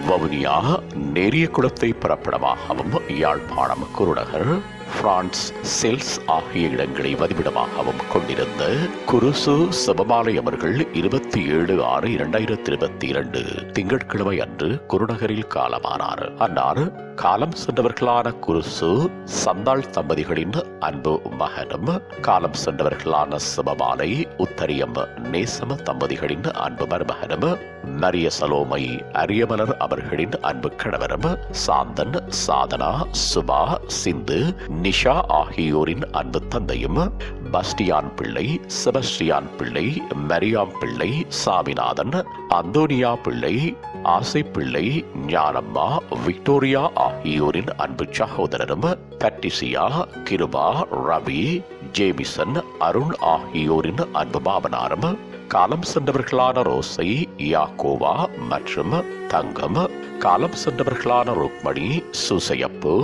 வவுனியா நேரிய குளத்தை பிறப்பிடமாகவும் Yazhpanam Gurunagar France cells ஆகிய இடங்களை வதிவிடமாகவும் கொண்டிருந்த குருசு சிவமாலை அவர்கள் 27/6/2022 திங்கட்கிழமை அன்று குருநகரில் காலமானார். அன்னார் காலம் சென்றவர்களான குருசு சந்தாள் தம்பதிகளின் அன்பு மகனும், காலம் சென்றவர்களான சிவமாலை உத்தரியம் நேசம தம்பதிகளின் அன்பு மருமகனும், மரிய சலோமை அரியமலர் அவர்களின் அன்பு கணவரும், சாந்தன் சாதனா சுபா சிந்து நிஷா ஆகியோரின் அன்பு தந்தையும், பஸ்டியான் பிள்ளை செபஸ்டியான் பிள்ளை மரியாம் பிள்ளை சாமிநாதன் அந்தோனியா பிள்ளை ஆசை பிள்ளை ஞானம்மா விக்டோரியா ஆகியோரின் அன்பு சகோதரரும், கட்டிசியா கிருபா ரவி ஜேமிசன் அருண் ஆகியோரின் அன்பு மாமனாரும், காலம் சென்றவர்களான ரோசை யாக்கோவா மற்றும் தங்கம், காலம் சென்றவர்களான ருக்மணி சுசையப்பு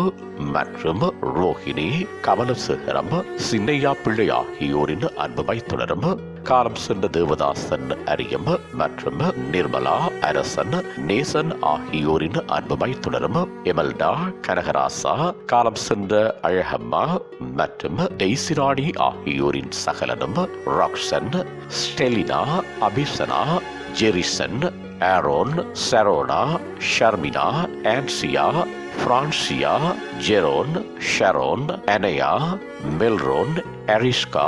மற்றும் ரோஹிணி கமலசேகரம் சின்னையா பிள்ளை ஆகியோரின் அன்பு மைத்துனரும், காலம் சென்ற தேவதாசன் அரியம் மற்றும் நிர்மலா அரசன் நேசன் ஆகியோரின் அன்பு மைத்துனரும், எமல்டா கனகராசா காலம் சென்ற அழகம்மா மற்றும் டெய்சிராணி ஆகியோரின் சகலனும், ராக்சன் ஸ்டெலினா அபிசனா ஜெரிசன் ஆரோன் சரோனா ஷர்மினா ஆன்சியா பிரான்சியா ஜெரோன் ஷரோன் அனையா மெல்ரோன் அரிஸ்கா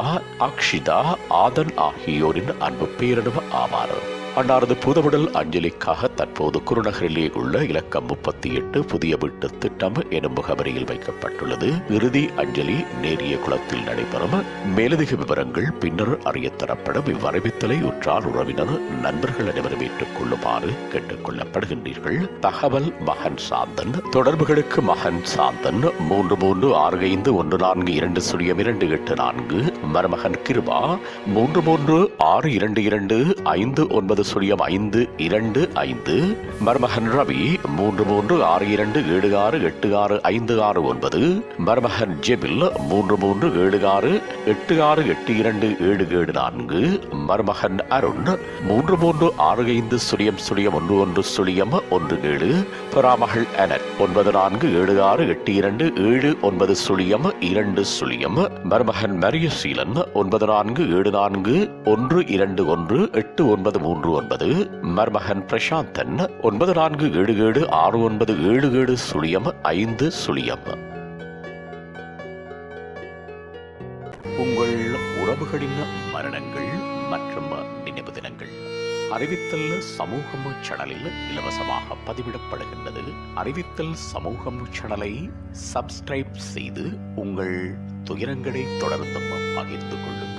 அக்ஷிதா ஆதன் ஆகியோரின் அன்பு பேரனும் ஆவார். அன்னாரது புதவிடல் அஞ்சலிக்காக தற்போது குருநகரிலே உள்ள இலக்கம் 38 புதிய வீட்டு திட்டம் எனும் முகவரியில் வைக்கப்பட்டுள்ளது. இறுதி அஞ்சலி நேரிய குளத்தில் நடைபெறும். மேலதிக விவரங்கள் பின்னர் அறியத்தரப்படும். இவ்வறிவித்தலை உற்றார் உறவினர் நண்பர்கள் அனைவரும் ஏற்றுக் கொள்ளுமாறு கேட்டுக் கொள்ளப்படுகின்றீர்கள். தகவல் மகன் சாந்தன். தொடர்புகளுக்கு மகன் சாந்தன் 3365142284, மருமகன் கிருபா 33622595 525, மருமகன் ரவி 336276865659, மருமகன் ஜெபில் 337686827774, மருமகன் அருண் 3365011017, பெறாமகள் அனட் 9476827920, மருமகன் மரியசீலன் 9474121893, மருமகன் பிரசாந்தன் 9477697705. உங்கள் உறவுகளின் மரணங்கள் மற்றும் நினைவு தினங்கள் அறிவித்தல் சமூகம் சேனலில் இலவசமாக பதிவிடப்படுகின்றது. அறிவித்தல் சமூகம் சேனலை சப்ஸ்கிரைப் செய்து உங்கள் துயரங்களை தொடர்ந்தும் பகிர்ந்து கொள்ளுங்கள்.